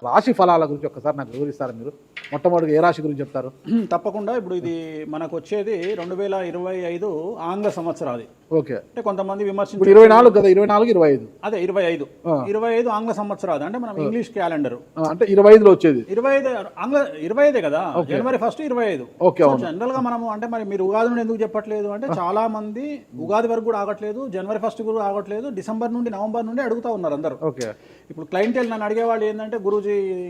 రాశి ఫలాల గురించి ఒక్కసారి నాకు వివరిస్తారా మీరు? మొట్టమొదటిగా ఏ రాశి గురించి చెప్తారు? తప్పకుండా. ఇప్పుడు ఇది మనకు వచ్చేది 2025 ఆంగ్ల సంవత్సరాది. ఓకే. అంటే కొంతమంది విమర్శించారు 24 కదా, 24 25 అదే 25 ఆంగ్ల సంవత్సరాది అంటే మనం ఇంగ్లీష్ క్యాలెండర్ అంటే 25లో వచ్చేది 25 ఆంగ్ల 25 కదా, జనవరి 1 25. ఓకే. జనరల్ గా మనము అంటే మరి మీరు ఉగాది నుండి ఎందుకు చెప్పట్లేదు అంటే చాలా మంది ఉగాది వరకు కూడా ఆగట్లేదు, జనవరి 1 కూడా ఆగట్లేదు, డిసెంబర్ నుండి నవంబర్ నుండి అడుగుతా ఉన్నారు అందరూ. ఓకే. ఇప్పుడు క్లయింటెల్ నన్ను అడిగేవాళ్ళు ఏంటంటే గురూజీ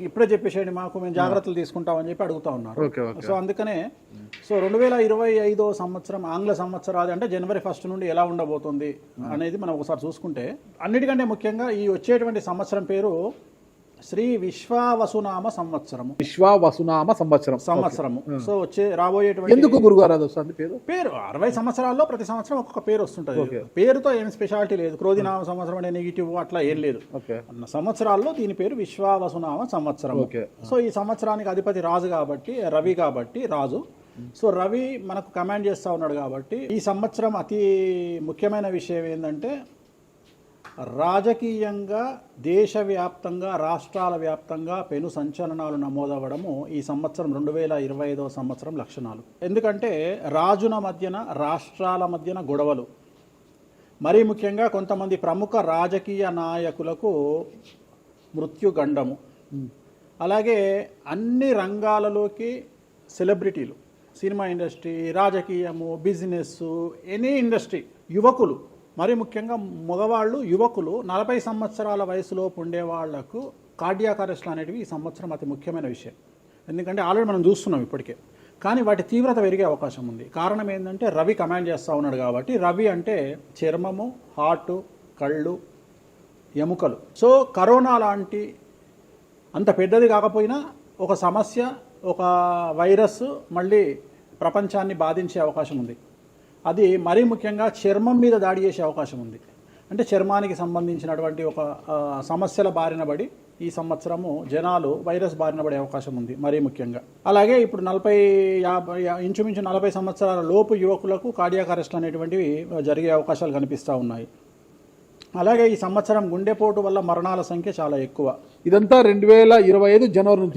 ఇప్పుడే చెప్పేసేయండి మాకు, మేము జాగ్రత్తలు తీసుకుంటామని చెప్పి అడుగుతా ఉన్నారు. సో అందుకనే 2025 సంవత్సరం ఆంగ్ల సంవత్సరాది అంటే జనవరి 1 నుండి ఎలా ఉండబోతుంది అనేది మనం ఒకసారి చూసుకుంటే, అన్నిటికంటే ముఖ్యంగా ఈ వచ్చేటువంటి సంవత్సరం పేరు శ్రీ విశ్వావసునామ సంవత్సరము. విశ్వావసునామ సంవత్సరము. సో రాబోయేటువంటి ఎందుకు గురుగారు అది వస్తుంది పేరు 60 సంవత్సరాల్లో ప్రతి సంవత్సరం ఒక్కొక్క పేరు వస్తుంటది. పేరుతో ఏం స్పెషాలిటీ లేదు. క్రోధినామ సంవత్సరం అనే నెగిటివ్ అట్లా ఏం లేదు. అన్న సంవత్సరాల్లో దీని పేరు విశ్వావసునామ సంవత్సరం. సో ఈ సంవత్సరానికి అధిపతి రాజు కాబట్టి, రవి కాబట్టి రాజు. సో రవి మనకు కమాండ్ చేస్తూ ఉన్నాడు కాబట్టి ఈ సంవత్సరం అతి ముఖ్యమైన విషయం ఏంటంటే రాజకీయంగా దేశవ్యాప్తంగా రాష్ట్రాల వ్యాప్తంగా పెను సంచలనాలు నమోదవ్వడము ఈ సంవత్సరం 2025 సంవత్సరం లక్షణాలు. ఎందుకంటే రాజుల మధ్యన రాష్ట్రాల మధ్యన గొడవలు, మరీ ముఖ్యంగా కొంతమంది ప్రముఖ రాజకీయ నాయకులకు మృత్యుగండము, అలాగే అన్ని రంగాలలోకి సెలబ్రిటీలు, సినిమా ఇండస్ట్రీ, రాజకీయము, బిజినెస్, ఎనీ ఇండస్ట్రీ, యువకులు, మరి ముఖ్యంగా మగవాళ్ళు యువకులు 40 సంవత్సరాల వయసులోపు ఉండే వాళ్లకు కార్డియాక్ అరెస్ట్లు అనేటివి ఈ సంవత్సరం అతి ముఖ్యమైన విషయం. ఎందుకంటే ఆల్రెడీ మనం చూస్తున్నాం ఇప్పటికే, కానీ వాటి తీవ్రత పెరిగే అవకాశం ఉంది. కారణం ఏంటంటే రవి కమాండ్ చేస్తూ ఉన్నాడు కాబట్టి. రవి అంటే చర్మము, హార్ట్, కళ్ళు, ఎముకలు. సో కరోనా లాంటి అంత పెద్దది కాకపోయినా ఒక సమస్య, ఒక వైరస్ మళ్ళీ ప్రపంచాన్ని బాధించే అవకాశం ఉంది. అది మరీ ముఖ్యంగా చర్మం మీద దాడి చేసే అవకాశం ఉంది. అంటే చర్మానికి సంబంధించినటువంటి ఒక సమస్యల బారిన పడి ఈ సంవత్సరము జనాలు వైరస్ బారిన పడే అవకాశం ఉంది మరీ ముఖ్యంగా. అలాగే ఇప్పుడు ఇంచుమించు 40 సంవత్సరాల లోపు యువకులకు కార్డియాక్ అరెస్ట్ అనేటువంటివి జరిగే అవకాశాలు కనిపిస్తూ ఉన్నాయి. అలాగే ఈ సంవత్సరం గుండెపోటు వల్ల మరణాల సంఖ్య చాలా ఎక్కువ. ఇదంతా 2025 జనవరి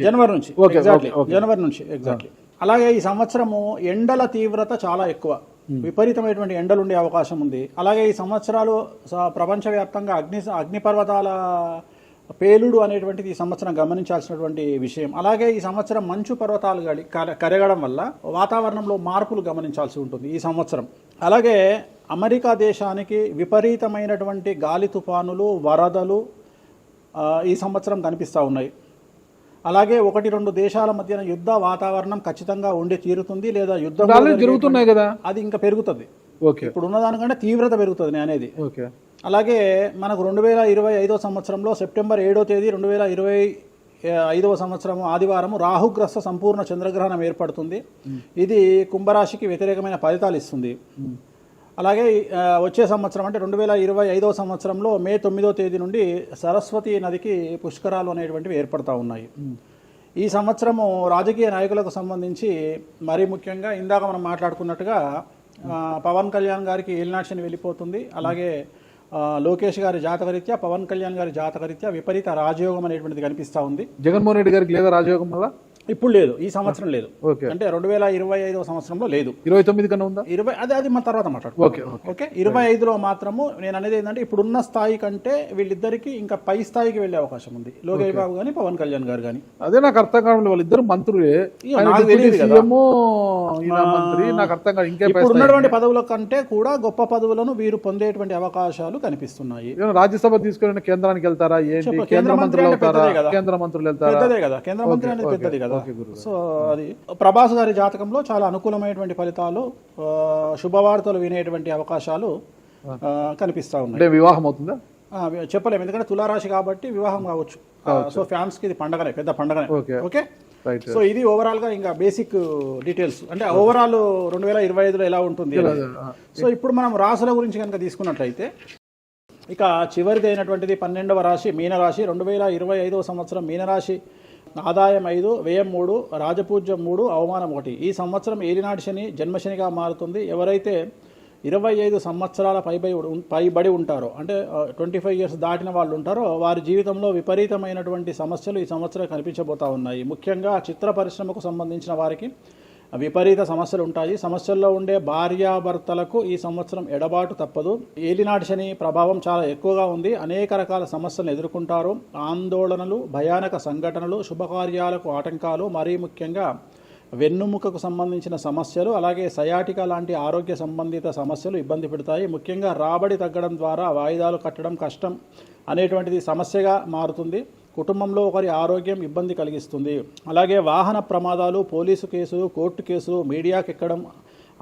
నుంచి ఎగ్జాక్ట్లీ. అలాగే ఈ సంవత్సరము ఎండల తీవ్రత చాలా ఎక్కువ, విపరీతమైనటువంటి ఎండలు ఉండే అవకాశం ఉంది. అలాగే ఈ సంవత్సరాలు ప్రపంచవ్యాప్తంగా అగ్నిపర్వతాల పేలుడు అనేటువంటిది ఈ సంవత్సరం గమనించాల్సినటువంటి విషయం. అలాగే ఈ సంవత్సరం మంచు పర్వతాలు కరగడం వల్ల వాతావరణంలో మార్పులు గమనించాల్సి ఉంటుంది ఈ సంవత్సరం. అలాగే అమెరికా దేశానికి విపరీతమైనటువంటి గాలి తుఫానులు, వరదలు ఈ సంవత్సరం కనిపిస్తూ ఉన్నాయి. అలాగే 1-2 దేశాల మధ్యన యుద్ధ వాతావరణం ఖచ్చితంగా ఉండి తీరుతుంది, లేదా యుద్ధం జరుగుతున్నాయి కదా, అది ఇంకా పెరుగుతుంది. ఇప్పుడు ఉన్నదానికంటే తీవ్రత పెరుగుతుంది అనేది. అలాగే మనకు 2025 సంవత్సరంలో సెప్టెంబర్ 7వ తేదీ 2025 సంవత్సరం ఆదివారం రాహుగ్రస్త సంపూర్ణ చంద్రగ్రహణం ఏర్పడుతుంది. ఇది కుంభరాశికి వ్యతిరేకమైన ఫలితాలు ఇస్తుంది. అలాగే వచ్చే సంవత్సరం అంటే 2025 సంవత్సరంలో మే 9వ తేదీ నుండి సరస్వతి నదికి పుష్కరాలు అనేటువంటివి ఏర్పడతా ఉన్నాయి. ఈ సంవత్సరము రాజకీయ నాయకులకు సంబంధించి మరీ ముఖ్యంగా ఇందాక మనం మాట్లాడుకున్నట్టుగా పవన్ కళ్యాణ్ గారికి ఏలినాటి శని వెళ్ళిపోతుంది. అలాగే లోకేష్ గారి జాతకరీత్యా, పవన్ కళ్యాణ్ గారి జాతకరీత్యా విపరీత రాజయోగం అనేటువంటిది కనిపిస్తూ ఉంది. జగన్మోహన్ రెడ్డి గారికి లేదా రాజయోగం వల్ల? ఇప్పుడు లేదు, ఈ సంవత్సరం లేదు. అంటే 2025 సంవత్సరంలో లేదు. 29 కన్నా ఉందా? అది మన తర్వాత మాట్లాడుకోవాలి. ఓకే. 25లో మాత్రము నేను అనేది ఏంటంటే ఇప్పుడున్న స్థాయి కంటే వీళ్ళిద్దరికి ఇంకా పై స్థాయికి వెళ్లే అవకాశం ఉంది, లోకేష్ బాబు గానీ పవన్ కళ్యాణ్ గారు కానీ. అదే నాకు అర్థం కావడం, వాళ్ళిద్దరు మంత్రులే, నాకు అర్థం కాదు. ఇంకా ఇప్పుడు ఉన్నటువంటి పదవుల కంటే కూడా గొప్ప పదవులను వీరు పొందేటువంటి అవకాశాలు కనిపిస్తున్నాయి. రాజ్యసభ తీసుకుని కేంద్రానికి వెళ్తారా? కేంద్ర మంత్రులు వెళ్తారా? కేంద్ర మంత్రులు వెళ్తారా? పెద్దదే కదా, కేంద్ర మంత్రి అనేది పెద్దది కదా. సో అది ప్రభాస్ గారి జాతకంలో చాలా అనుకూలమైనటువంటి ఫలితాలు, శుభవార్తలు వినేటువంటి అవకాశాలు కనిపిస్తా ఉన్నాయి. వివాహం అవుతుందా చెప్పలేము, ఎందుకంటే తులారాశి కాబట్టి వివాహం కావచ్చు. సో ఫ్యాన్స్ కి ఇది పండగనే, పెద్ద పండగనే. ఓకే. సో ఇది ఓవరాల్ గా ఇంకా బేసిక్ డీటెయిల్స్, అంటే ఓవరాల్ 2025లో ఎలా ఉంటుంది. సో ఇప్పుడు మనం రాశుల గురించి కనుక తీసుకున్నట్లయితే ఇక చివరిది అయినటువంటిది 12వ రాశి మీనరాశి. 2025 సంవత్సరం మీనరాశి ఆదాయం 5, వ్యయం 3, రాజపూజ్యం 3, అవమానం 1. ఈ సంవత్సరం ఏలినాటి శని జన్మశనిగా మారుతుంది. ఎవరైతే 25 సంవత్సరాల పైబడి ఉంటారో, అంటే 25 ఇయర్స్ దాటిన వాళ్ళు ఉంటారో, వారి జీవితంలో విపరీతమైనటువంటి సమస్యలు ఈ సంవత్సరం కనిపించబోతా ఉన్నాయి. ముఖ్యంగా చిత్ర పరిశ్రమకు సంబంధించిన వారికి విపరీత సమస్యలు ఉంటాయి. సమస్యల్లో ఉండే భార్యాభర్తలకు ఈ సంవత్సరం ఎడబాటు తప్పదు. ఏలినాటి శని ప్రభావం చాలా ఎక్కువగా ఉంది. అనేక రకాల సమస్యలను ఎదుర్కొంటారు. ఆందోళనలు, భయానక సంఘటనలు, శుభకార్యాలకు ఆటంకాలు, మరీ ముఖ్యంగా వెన్నుముకకు సంబంధించిన సమస్యలు, అలాగే సయాటికా లాంటి ఆరోగ్య సంబంధిత సమస్యలు ఇబ్బంది పెడతాయి. ముఖ్యంగా రాబడి తగ్గడం ద్వారా వాయిదాలు కట్టడం కష్టం అనేటువంటిది సమస్యగా మారుతుంది. కుటుంబంలో ఒకరి ఆరోగ్యం ఇబ్బంది కలిగిస్తుంది. అలాగే వాహన ప్రమాదాలు, పోలీసు కేసులు, కోర్టు కేసులు, మీడియాకి ఎక్కడం,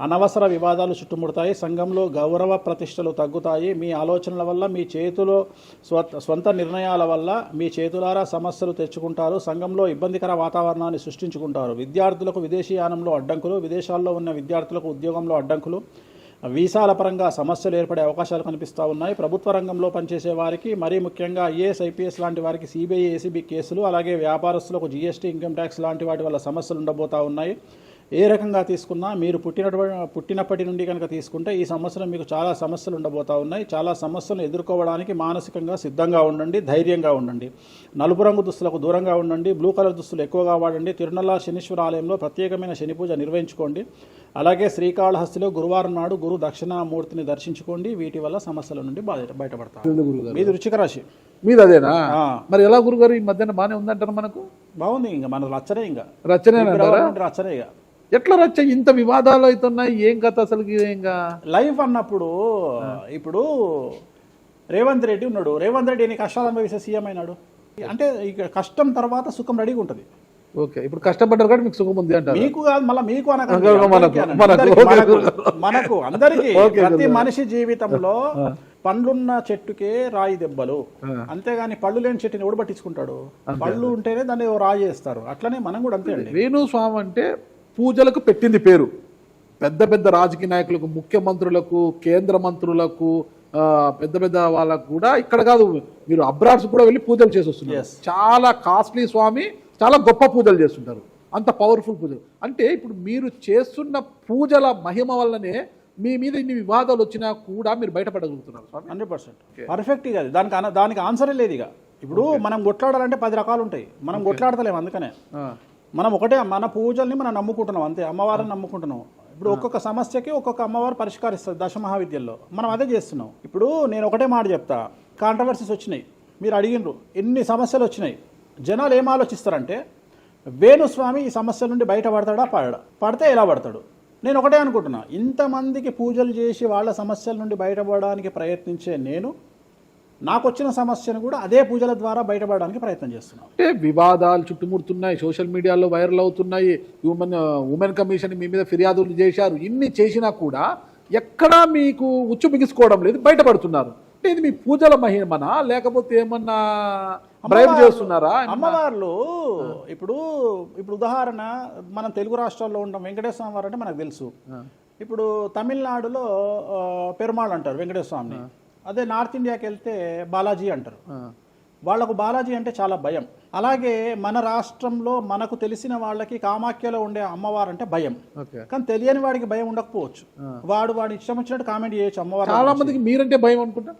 అనవసర వివాదాలు చుట్టుముడతాయి. సంఘంలో గౌరవ ప్రతిష్టలు తగ్గుతాయి. మీ ఆలోచనల వల్ల, మీ చేతిలో స్వంత నిర్ణయాల వల్ల మీ చేతులారా సమస్యలు తెచ్చుకుంటారు. సంఘంలో ఇబ్బందికర వాతావరణాన్ని సృష్టించుకుంటారు. విద్యార్థులకు విదేశీయానంలో అడ్డంకులు, విదేశాల్లో ఉన్న విద్యార్థులకు ఉద్యోగంలో అడ్డంకులు, వీసాల పరంగా సమస్యలు ఏర్పడే అవకాశాలు కనిపిస్తూ ఉన్నాయి. ప్రభుత్వ రంగంలో పనిచేసే వారికి, మరీ ముఖ్యంగా ఐఏఎస్, ఐపీఎస్ లాంటి వారికి సిబిఐ, ఏసీబీ కేసులు, అలాగే వ్యాపారస్తులకు జీఎస్టీ, ఇన్కమ్ ట్యాక్స్ లాంటి వాటి వల్ల సమస్యలు ఉండబోతూ ఉన్నాయి. ఏ రకంగా తీసుకున్నా మీరు పుట్టినప్పటి నుండి కనుక తీసుకుంటే ఈ సంవత్సరం మీకు చాలా సమస్యలు ఉండబోతూ ఉన్నాయి. చాలా సమస్యలను ఎదుర్కోవడానికి మానసికంగా సిద్ధంగా ఉండండి, ధైర్యంగా ఉండండి. నలుపు రంగు దుస్తులకు దూరంగా ఉండండి. బ్లూ కలర్ దుస్తులు ఎక్కువగా వాడండి. తిరునల్ల శనీశ్వర ఆలయంలో ప్రత్యేకమైన శని పూజ నిర్వహించుకోండి. అలాగే శ్రీకాళహస్తిలో గురువారం నాడు గురు దక్షిణామూర్తిని దర్శించుకోండి. వీటి వల్ల సమస్యల నుండి బయటపడతారు. మీది వృశ్చిక రాశి. మీది అదేనా? మరి ఎలా గురుగారు ఈ మధ్యన బాగానే ఉందంటారు? మనకు బాగుంది. ఇంకా మన రచనే, ఇంకా రచనే. ఇక ఎట్లా రచ్చ? ఇంత వివాదాలు అవుతున్నాయి, ఏం కథ అసలు? లైఫ్ అన్నప్పుడు ఇప్పుడు రేవంత్ రెడ్డి ఉన్నాడు. రేవంత్ రెడ్డి ఎన్ని కష్టాలు అనుభవిస్తే సీఎం అయినాడు. అంటే ఇక కష్టం తర్వాత సుఖం రెడీగా ఉంటుంది. ఓకే, ఇప్పుడు కష్టపడ్డారు కాబట్టి మీకు సుఖం ఉంది అంటారు. మీకు కాదు, మళ్ళీ మీకు మనకు అందరికీ. ప్రతి మనిషి జీవితంలో పండ్లున్న చెట్టుకే రాయి దెబ్బలు, అంతేగాని పళ్ళు లేని చెట్టుని ఎవడు పట్టించుకుంటాడు? పళ్ళు ఉంటేనే దాన్ని రాయి చేస్తారు. అట్లనే మనం కూడా అంతే అండి. వేణుస్వామి అంటే పూజలకు పెట్టింది పేరు. పెద్ద పెద్ద రాజకీయ నాయకులకు, ముఖ్యమంత్రులకు, కేంద్ర మంత్రులకు, పెద్ద పెద్ద వాళ్ళకు కూడా, ఇక్కడ కాదు మీరు అబ్రాడ్స్ కూడా వెళ్ళి పూజలు చేసి వస్తున్నారు. చాలా కాస్ట్లీ స్వామి, చాలా గొప్ప పూజలు చేస్తుంటారు. అంత పవర్ఫుల్ పూజలు. అంటే ఇప్పుడు మీరు చేస్తున్న పూజల మహిమ వల్లనే మీ మీద ఇన్ని వివాదాలు వచ్చినా కూడా మీరు బయటపడగలుగుతున్నారు. 100% పర్ఫెక్ట్. ఇక దానికి ఆన్సరే లేదు. ఇక ఇప్పుడు మనం కొట్లాడాలంటే 10 రకాలు ఉంటాయి. మనం కొట్లాడతలేము. అందుకనే మనం ఒకటే, మన పూజల్ని మనం నమ్ముకుంటున్నాం అంతే. అమ్మవారిని నమ్ముకుంటున్నాం. ఇప్పుడు ఒక్కొక్క సమస్యకి ఒక్కొక్క అమ్మవారు పరిష్కరిస్తుంది దశమహావిద్యల్లో. మనం అదే చేస్తున్నాం. ఇప్పుడు నేను ఒకటే మాట చెప్తా. కాంట్రవర్సీస్ వచ్చినాయి, మీరు అడిగినరు, ఎన్ని సమస్యలు వచ్చినాయి. జనాలు ఏం ఆలోచిస్తారంటే వేణుస్వామి ఈ సమస్యల నుండి బయటపడతాడా, పడితే ఎలా పడతాడు? నేను ఒకటే అనుకుంటున్నా, ఇంతమందికి పూజలు చేసి వాళ్ళ సమస్యల నుండి బయటపడడానికి ప్రయత్నించే నేను, నాకు వచ్చిన సమస్యను కూడా అదే పూజల ద్వారా బయటపడడానికి ప్రయత్నం చేస్తున్నాను. అంటే వివాదాలు చుట్టుముడుతున్నాయి, సోషల్ మీడియాలో వైరల్ అవుతున్నాయి. ఉమెన్ కమిషన్ మీ మీద ఫిర్యాదులు చేశారు. ఇన్ని చేసినా కూడా ఎక్కడా మీకు ఉచ్చు బిగుసుకోవడం లేదు, బయటపడుతున్నారు. అంటే ఇది మీ పూజల మహిమనా, లేకపోతే ఏమన్నా బ్రైబ్ చేస్తున్నారా? అమ్మవార్లు ఇప్పుడు ఉదాహరణ, మనం తెలుగు రాష్ట్రాల్లో ఉంటాం. వెంకటేశ్వర స్వామి వారు అంటే మనకు తెలుసు. ఇప్పుడు తమిళనాడులో పెరుమాళ్ అంటారు వెంకటేశ్వర స్వామిని. అదే నార్త్ ఇండియాకి వెళ్తే బాలాజీ అంటారు. వాళ్లకు బాలాజీ అంటే చాలా భయం. అలాగే మన రాష్ట్రంలో మనకు తెలిసిన వాళ్ళకి కామాఖ్యలో ఉండే అమ్మవారు అంటే భయం. కానీ తెలియని వాడికి భయం ఉండకపోవచ్చు. వాడు ఇష్టం వచ్చినట్టు కామెంట్ చేయొచ్చు అమ్మవారు. చాలా మందికి మీరంటే భయం అనుకుంటా.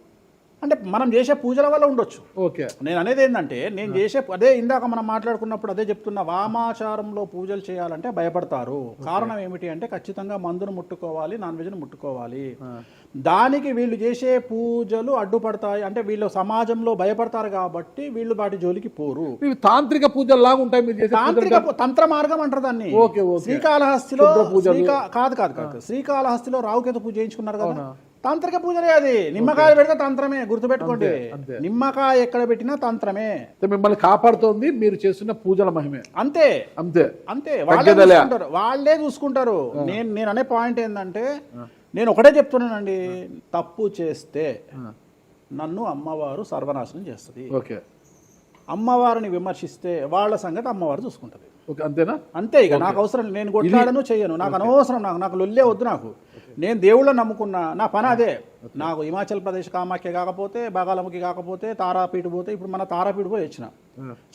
అంటే మనం చేసే పూజల వల్ల ఉండొచ్చు. ఓకే, నేను అనేది ఏంటంటే, నేను చేసే అదే ఇందాక మనం మాట్లాడుకున్నప్పుడు అదే చెప్తున్నా, వామాచారంలో పూజలు చేయాలంటే భయపడతారు. కారణం ఏమిటి అంటే, ఖచ్చితంగా మందును ముట్టుకోవాలి, నాన్ వెజ్ను ముట్టుకోవాలి. దానికి వీళ్ళు చేసే పూజలు అడ్డుపడతాయి. అంటే వీళ్ళు సమాజంలో భయపడతారు కాబట్టి వీళ్ళు వాటి జోలికి పోరు. తాంత్రిక పూజలు లాగా ఉంటాయి మీరు చేసే. తాంత్రిక తంత్ర మార్గం అంటారు దాన్ని. శ్రీకాళహస్తిలో కాదు శ్రీకాళహస్తిలో రావుకేతు పూజ చేయించుకున్నారు కదా, తాంత్రిక పూజలే అది. నిమ్మకాయ పెడితే తంత్రమే, గుర్తుపెట్టుకోండి. నిమ్మకాయ ఎక్కడ పెట్టినా తంత్రమే. మిమ్మల్ని కాపాడుతోంది మీరు చేస్తున్న పూజల మహిమే. అంతే అంతే అంతే. వాళ్ళే చూసుకుంటారు. నేను అనే పాయింట్ ఏంటంటే, నేను ఒకటే చెప్తున్నానండి, తప్పు చేస్తే నన్ను అమ్మవారు సర్వనాశనం చేస్తుంది. ఓకే, అమ్మవారిని విమర్శిస్తే వాళ్ళ సంగతి అమ్మవారు చూసుకుంటది. అంతేనా? అంతే. ఇక నాకు అవసరం, నేను కొట్లాడను, చెయ్యను, నాకు అనవసరం. నాకు లొల్లే వద్దు. నాకు, నేను దేవుళ్ళని నమ్ముకున్నా, నా పని అదే. నాకు హిమాచల్ ప్రదేశ్ కామాఖ్య కాకపోతే, బాగాలముఖి కాకపోతే, తారాపీఠ పోతే, ఇప్పుడు మన తారాపీఠ పోయి వచ్చిన.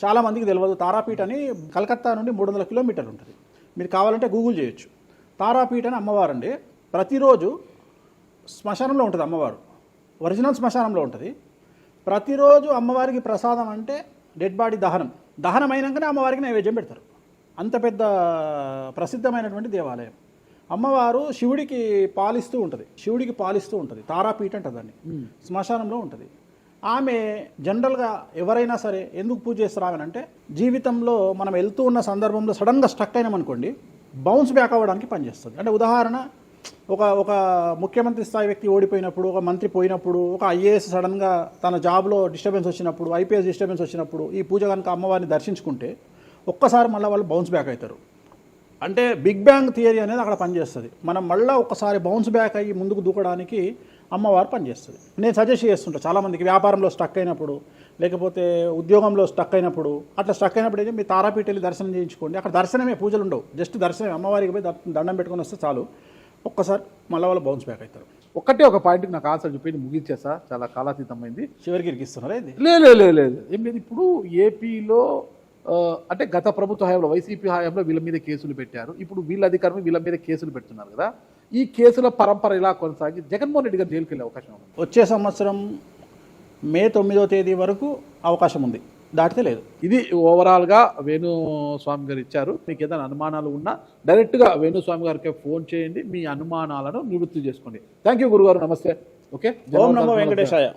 చాలా మందికి తెలియదు. తారాపీఠ అని కలకత్తా నుండి 300 కిలోమీటర్లు ఉంటుంది. మీరు కావాలంటే గూగుల్ చేయొచ్చు. తారాపీఠ అని అమ్మవారండి. ప్రతిరోజు శ్మశానంలో ఉంటుంది అమ్మవారు, ఒరిజినల్ శ్మశానంలో ఉంటుంది. ప్రతిరోజు అమ్మవారికి ప్రసాదం అంటే డెడ్ బాడీ దహనం అయినాకనే అమ్మవారికి నైవేద్యం పెడతారు. అంత పెద్ద ప్రసిద్ధమైనటువంటి దేవాలయం. అమ్మవారు శివుడికి పాలిస్తూ ఉంటుంది, తారాపీఠ అంటుంది దాన్ని, శ్మశానంలో ఉంటుంది. ఆమె జనరల్గా ఎవరైనా సరే ఎందుకు పూజ చేస్తారు ఆమె అంటే, జీవితంలో మనం వెళ్తూ ఉన్న సందర్భంలో సడన్గా స్టక్ అయినామనుకోండి, బౌన్స్ బ్యాక్ అవ్వడానికి పనిచేస్తుంది. అంటే ఉదాహరణ, ఒక ముఖ్యమంత్రి స్థాయి వ్యక్తి ఓడిపోయినప్పుడు, ఒక మంత్రి పోయినప్పుడు, ఒక ఐఏఎస్ సడన్గా తన జాబ్లో డిస్టర్బెన్స్ వచ్చినప్పుడు, ఐపీఎస్ డిస్టర్బెన్స్ వచ్చినప్పుడు ఈ పూజ కనుక అమ్మవారిని దర్శించుకుంటే ఒక్కసారి మళ్ళీ వాళ్ళు బౌన్స్ బ్యాక్ అవుతారు. అంటే బిగ్ బ్యాంగ్ థియరీ అనేది అక్కడ పనిచేస్తుంది. మనం మళ్ళీ ఒకసారి బౌన్స్ బ్యాక్ అయ్యి ముందుకు దూకడానికి అమ్మవారు పనిచేస్తుంది. నేను సజెస్ట్ చేస్తుంటాను చాలామందికి, వ్యాపారంలో స్టక్ అయినప్పుడు, లేకపోతే ఉద్యోగంలో స్టక్ అయినప్పుడు, అట్లా స్టక్ అయినప్పుడు అయితే మీ తారాపీఠ వెళ్ళి దర్శనం చేయించుకోండి. అక్కడ దర్శనమే, పూజలు ఉండవు, జస్ట్ దర్శనమే. అమ్మవారికి పోయి దండం పెట్టుకొని వస్తే చాలు, ఒక్కసారి మళ్ళీ వాళ్ళు బౌన్స్ బ్యాక్ అవుతారు. ఒక్కటే ఒక పాయింట్కి నాకు ఆన్సర్ చెప్పి ముగించేసా, చాలా కాలాతీతమైంది. చివరికి ఇరికిస్తున్నారా ఇది? లేదు ఏం లేదు. ఇప్పుడు ఏపీలో అంటే గత ప్రభుత్వ హయాంలో, వైసీపీ హయాంలో వీళ్ళ మీద కేసులు పెట్టారు. ఇప్పుడు వీళ్ళ అధికారం వీళ్ళ మీద కేసులు పెడుతున్నారు కదా. ఈ కేసుల పరంపర ఇలా కొనసాగి జగన్మోహన్ రెడ్డి గారు జైలుకి వెళ్ళే అవకాశం ఉంది. వచ్చే సంవత్సరం మే 9వ తేదీ వరకు అవకాశం ఉంది, దాటితే లేదు. ఇది ఓవరాల్గా వేణుస్వామి గారు ఇచ్చారు. మీకు ఏదైనా అనుమానాలు ఉన్నా డైరెక్ట్గా వేణుస్వామి గారికి ఫోన్ చేయండి, మీ అనుమానాలను నివృత్తి చేసుకోండి. థ్యాంక్ యూ గురుగారు, నమస్తే. ఓకే, ఓం నమో వెంకటేశాయ.